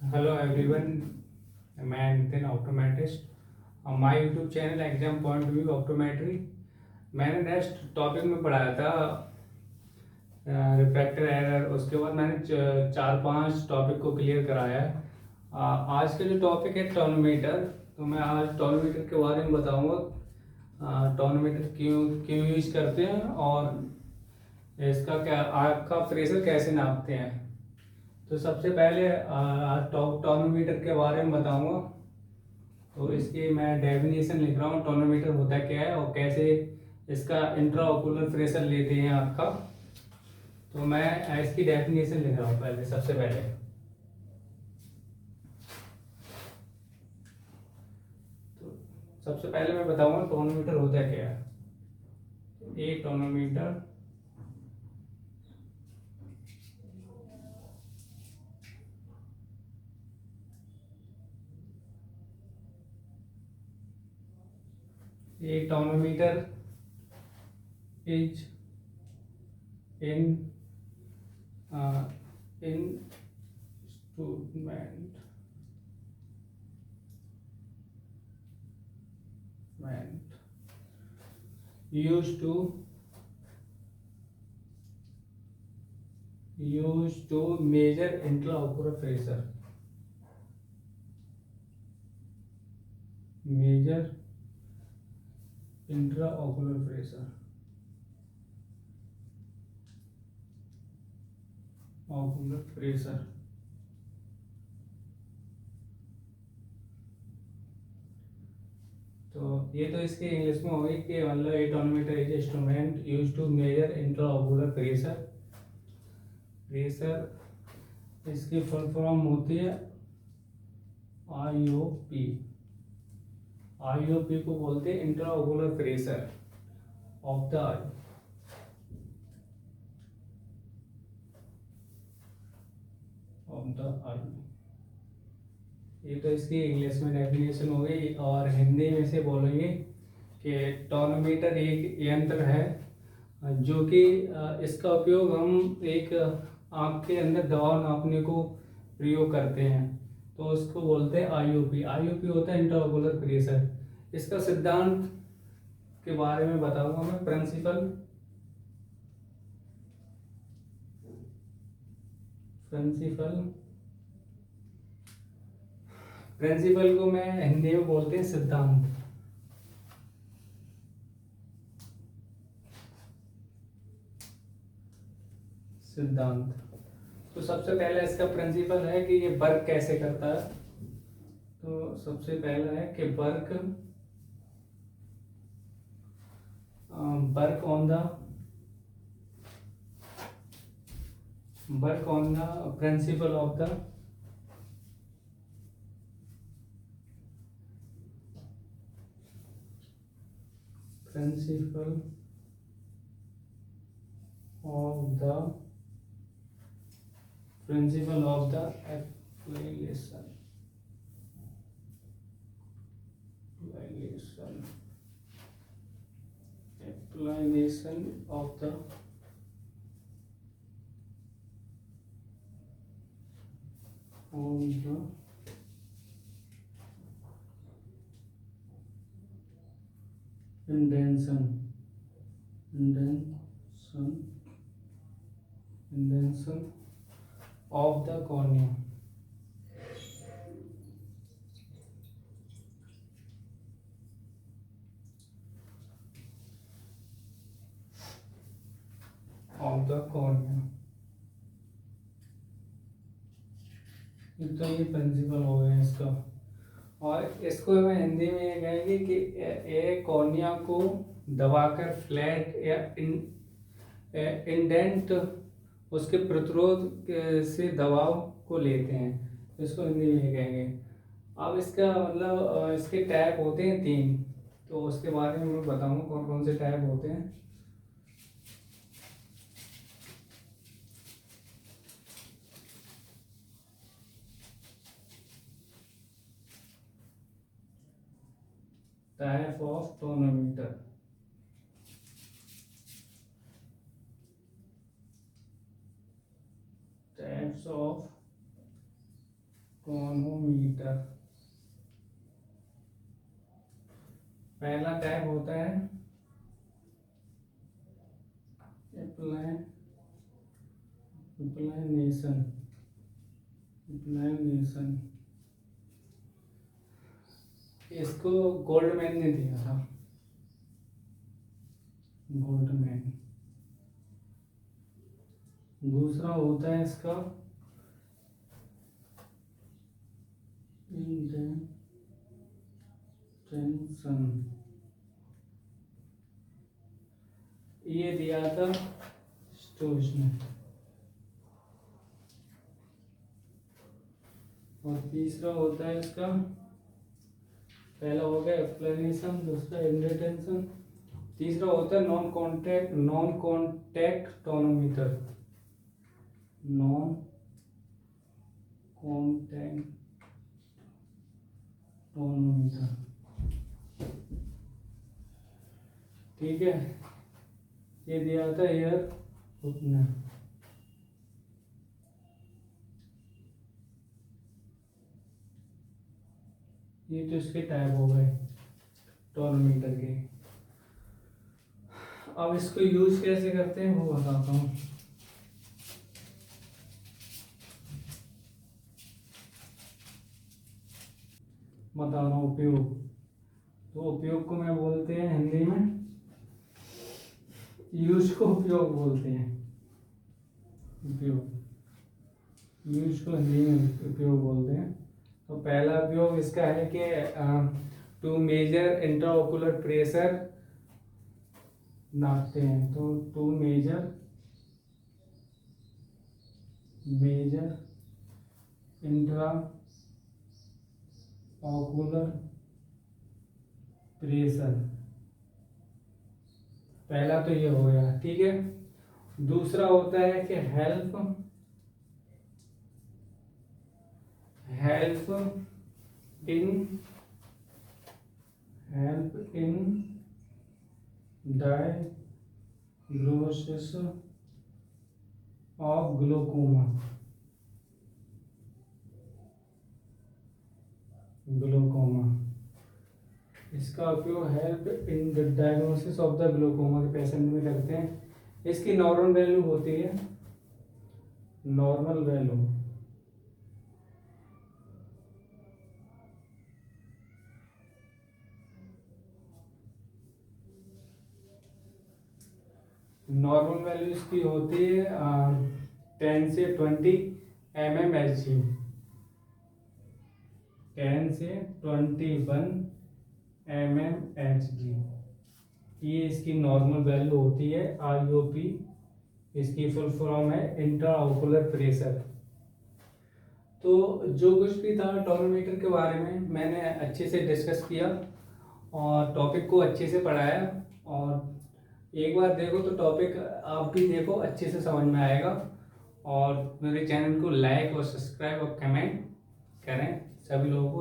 Hello everyone, मैं Nitin optometrist. My YouTube channel exam point view optometry. मैंने next topic में पढ़ाया था रिफ्रैक्टर एरर। उसके बाद मैंने चार पांच टॉपिक को क्लियर कराया है। आज का जो टॉपिक है टोनोमीटर, तो मैं आज टोनोमीटर के बारे में बताऊंगा। टोनोमीटर क्यों क्यों यूज करते हैं और इसका क्या आग का प्रेशर कैसे नापते हैं। तो सबसे पहले टोनोमीटर के बारे में बताऊंगा। तो इसकी मैं डेफिनेशन लिख रहा हूँ, टोनोमीटर होता क्या है और कैसे इसका इंट्राओकुलर प्रेशर लेते हैं आपका। तो मैं इसकी डेफिनेशन लिख रहा हूँ पहले, सबसे पहले। तो सबसे पहले मैं बताऊंगा टोनोमीटर होता क्या है। एक टोनोमीटर एक tonometer is in instrument used to measure intraocular pressure. Measure intraocular pressure. Ocular pressure. तो ये तो इसके इंग्लिश में होगी कि मतलब a tonometer is instrument use to measure intraocular pressure. Pressure इसकी फुल फॉर्म होती है आईओपी। आईओपी को बोलते हैं intraocular pressure of the eye. Of the eye, ये तो इसकी इंग्लिश में डेफिनेशन हो गई। और हिंदी में से बोलेंगे कि टोनोमीटर एक यंत्र है जो कि इसका उपयोग हम एक आँख के अंदर दबाव नापने को प्रयोग करते हैं। तो उसको बोलते हैं आईओपी। आईओपी होता है इंट्राओकुलर प्रेशर। इसका सिद्धांत के बारे में बताऊंगा मैं। प्रिंसिपल प्रिंसिपल को मैं हिंदी में बोलते हैं सिद्धांत। सिद्धांत तो सबसे पहले इसका प्रिंसिपल है कि ये वर्क कैसे करता है। तो सबसे पहला है कि work work on the principle of the principle of the principle of the application application of the on the indentation of the cornea। Of the cornea, तो ये प्रिंसिपल हो गया इसका। और इसको मैं हिंदी में ये कहेंगे कि एक कॉर्निया को दबाकर फ्लैट या इंडेंट उसके प्रतिरोध से दबाव को लेते हैं। इसको हिंदी में ये कहेंगे। अब इसका मतलब इसके टाइप होते हैं तीन। तो उसके बारे में मैं बताऊंगा कौन कौन से टाइप होते हैं। Type of tonometer. Types of tonometer. पहला टैब होता है इंप्लानेशन। इसको गोल्डमैन ने दिया था, गोल्डमैन। दूसरा होता है इसका इंडेंटेशन, ये दिया था स्टोज ने। और तीसरा होता है इसका, पहला हो गया एक्सप्लेनेशन, दूसरा इंडेंटेशन, तीसरा होता है non contact tonometer. Non contact tonometer, ठीक है। ये दिया था एयर ओपनर। ये तो इसके टाइप हो गए टोनोमीटर के। अब इसको यूज कैसे करते हैं वो बताता हूँ। बता रहा हूँ उपयोग। तो उपयोग को मैं बोलते हैं हिंदी में, यूज को उपयोग बोलते हैं। उपयोग, यूज को हिंदी में उपयोग बोलते हैं। तो पहला उपयोग इसका है कि टू मेजर इंट्राओकुलर प्रेशर नापते हैं। तो टू मेजर इंट्राओकुलर प्रेशर, पहला तो ये हो गया, ठीक है। दूसरा होता है कि help in diagnosis of glaucoma. इसका उपयोग help in the diagnosis of the glaucoma के पेशेंट में करते हैं। इसकी नॉर्मल वैल्यू होती है, नॉर्मल वैल्यू इसकी होती है 10 से 20 mmHg, 10 से 21 mmHg, ये इसकी नॉर्मल वैल्यू होती है। IOP इसकी फुल फॉर्म है इंट्राओकुलर प्रेशर। तो जो कुछ भी था टोनोमीटर के बारे में मैंने अच्छे से डिस्कस किया और टॉपिक को अच्छे से पढ़ाया। और एक बार देखो तो टॉपिक आप भी देखो, अच्छे से समझ में आएगा। और मेरे चैनल को लाइक और सब्सक्राइब और कमेंट करें सभी लोगों को।